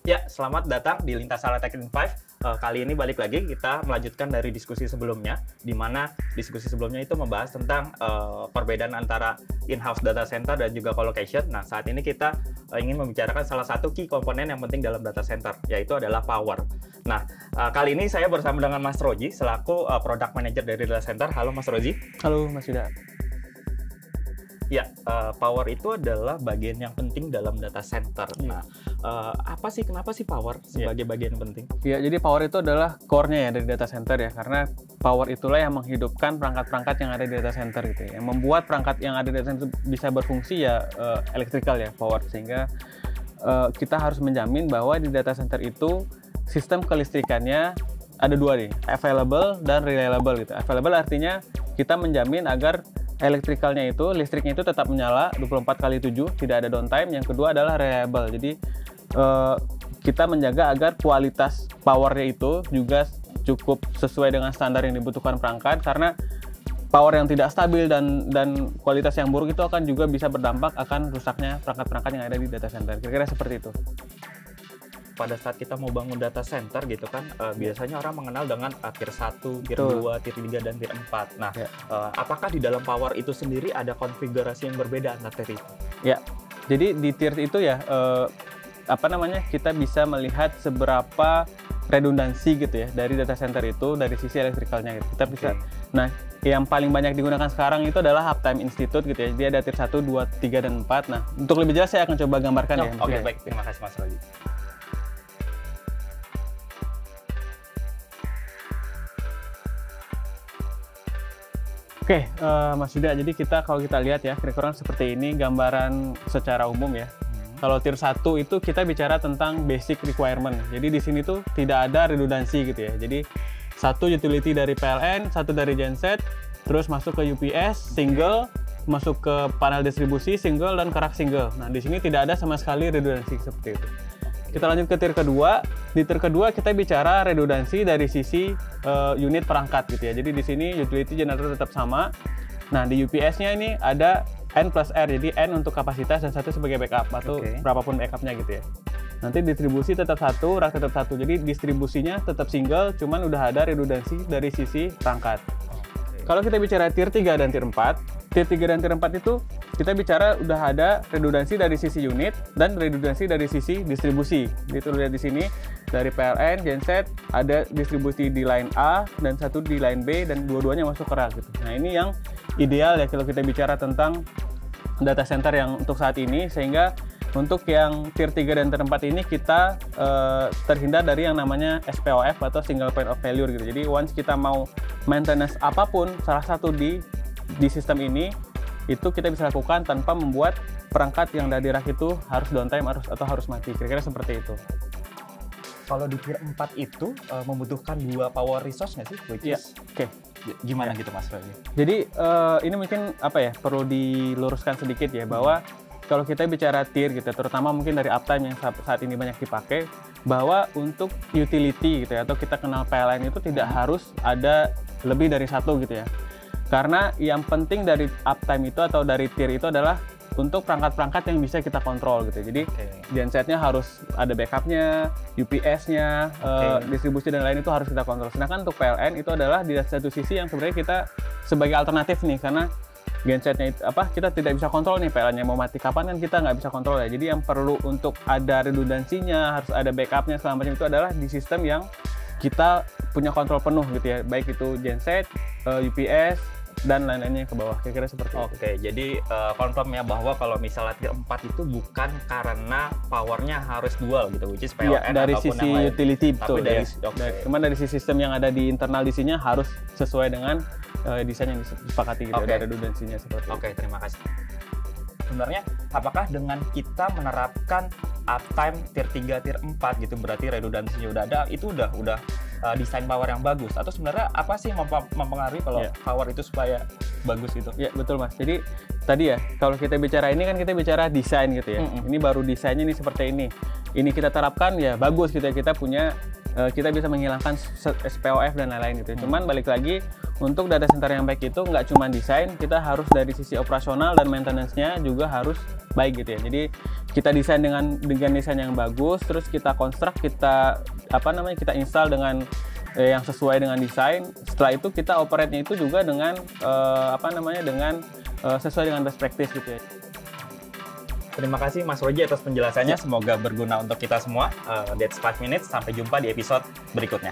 Ya, selamat datang di Lintas Ala Tech in 5. Kali ini balik lagi kita melanjutkan dari diskusi sebelumnya, di mana diskusi sebelumnya itu membahas tentang perbedaan antara in-house data center dan juga colocation. Nah, saat ini kita ingin membicarakan salah satu key komponen yang penting dalam data center, yaitu adalah power. Nah, kali ini saya bersama dengan Mas Roji, selaku Product Manager dari data center. Halo Mas Roji. Halo Mas Yuda. Ya, power itu adalah bagian yang penting dalam data center. Nah, kenapa sih power sebagai bagian penting? Ya, jadi power itu adalah core-nya ya dari data center ya, karena power itulah yang menghidupkan perangkat-perangkat yang ada di data center gitu ya. Yang membuat perangkat yang ada di data center bisa berfungsi ya elektrikal ya, power. Sehingga kita harus menjamin bahwa di data center itu sistem kelistrikannya ada dua nih, available dan reliable gitu. Available artinya kita menjamin agar listriknya itu tetap menyala 24/7, tidak ada downtime. Yang kedua adalah reliable. Jadi kita menjaga agar kualitas powernya itu juga cukup sesuai dengan standar yang dibutuhkan perangkat, karena power yang tidak stabil dan kualitas yang buruk itu akan juga bisa berdampak akan rusaknya perangkat-perangkat yang ada di data center. Kira-kira seperti itu. Pada saat kita mau bangun data center gitu kan, biasanya orang mengenal dengan tier 1, tier 2, tier 3, dan tier 4. Nah, apakah di dalam power itu sendiri ada konfigurasi yang berbeda antar tier itu? Ya, jadi di tier itu ya, kita bisa melihat seberapa redundansi gitu ya dari data center itu dari sisi elektrikalnya gitu. Kita bisa. Nah, yang paling banyak digunakan sekarang itu adalah Uptime Institute gitu ya. Dia ada tier 1, 2, 3, dan 4. Nah, untuk lebih jelas saya akan coba gambarkan ya. Oke, baik. Terima kasih Mas Roji. Oke, Mas Yuda, jadi kalau kita lihat ya, kira-kira seperti ini gambaran secara umum ya. Kalau tier 1 itu kita bicara tentang basic requirement. Jadi di sini tuh tidak ada redundansi gitu ya. Jadi satu utility dari PLN, satu dari genset, terus masuk ke UPS single, masuk ke panel distribusi single, dan ke rack single. Nah, di sini tidak ada sama sekali redundansi seperti itu. Kita lanjut ke tier kedua. Di tier kedua kita bicara redundansi dari sisi unit perangkat gitu ya. Jadi di sini utility generator tetap sama. Nah, di UPS-nya ini ada N plus R, jadi N untuk kapasitas dan satu sebagai backup atau berapapun backupnya gitu ya. Nanti distribusi tetap satu, rack tetap satu. Jadi distribusinya tetap single, cuman udah ada redundansi dari sisi perangkat. Kalau kita bicara tier 3 dan tier 4, tier 3 dan tier 4 itu kita bicara udah ada redundansi dari sisi unit dan redundansi dari sisi distribusi. Jadi itu lihat di sini dari PLN, genset, ada distribusi di line A dan satu di line B, dan dua-duanya masuk ke rack gitu. Nah, ini yang ideal ya kalau kita bicara tentang data center yang untuk saat ini, sehingga untuk yang tier 3 dan tier 4 ini kita terhindar dari yang namanya SPOF atau single point of failure gitu. Jadi once kita mau maintenance apapun salah satu di sistem ini, itu kita bisa lakukan tanpa membuat perangkat yang dari rack itu harus downtime atau harus mati. Kira-kira seperti itu. Kalau di tier 4 itu membutuhkan dua power resource nggak sih? Gimana gitu Mas Roji? Jadi ini mungkin perlu diluruskan sedikit ya, bahwa kalau kita bicara tier gitu, terutama mungkin dari uptime yang saat ini banyak dipakai, bahwa untuk utility gitu ya, atau kita kenal PLN itu tidak harus ada lebih dari satu gitu ya. Karena yang penting dari uptime itu atau dari tier itu adalah untuk perangkat-perangkat yang bisa kita kontrol gitu. Jadi gensetnya harus ada backupnya, UPS-nya, distribusi dan lain itu harus kita kontrol. Sedangkan untuk PLN itu adalah di satu sisi yang sebenarnya kita sebagai alternatif nih, karena gensetnya itu kita tidak bisa kontrol nih, PLN-nya mau mati kapan kan kita nggak bisa kontrol ya. Jadi yang perlu untuk ada redundansinya, harus ada backupnya segala macam itu adalah di sistem yang kita punya kontrol penuh gitu ya, baik itu genset, UPS, dan lain-lainnya ke bawah. Kira-kira seperti itu. Oke, jadi confirm ya bahwa kalau misalnya tier 4 itu bukan karena powernya harus dual gitu, which is PLN dari ataupun sisi yang lain. utility, betul. Tapi Cuman dari sisi sistem yang ada di internal di sini harus sesuai dengan desain yang disepakati gitu, ada redundansinya seperti itu. Oke, terima kasih. Sebenarnya apakah dengan kita menerapkan uptime tier 3, tier 4 gitu, berarti redundansinya udah ada, itu udah desain power yang bagus, atau sebenarnya apa sih mempengaruhi kalau power itu supaya bagus gitu? Ya, betul Mas. Jadi tadi ya, kalau kita bicara ini kan kita bicara desain gitu ya. Ini baru desainnya nih seperti ini. Ini kita terapkan ya bagus gitu ya, kita punya kita bisa menghilangkan SPOF dan lain-lain gitu. Cuman balik lagi, untuk data center yang baik itu nggak cuma desain, kita harus dari sisi operasional dan maintenance-nya juga harus baik gitu ya. Jadi kita desain dengan desain yang bagus, terus kita konstruk, kita kita install dengan yang sesuai dengan desain. Setelah itu kita operate-nya itu juga dengan sesuai dengan best practice gitu ya. Terima kasih Mas Roji atas penjelasannya. Semoga berguna untuk kita semua. That's 5 minutes. Sampai jumpa di episode berikutnya.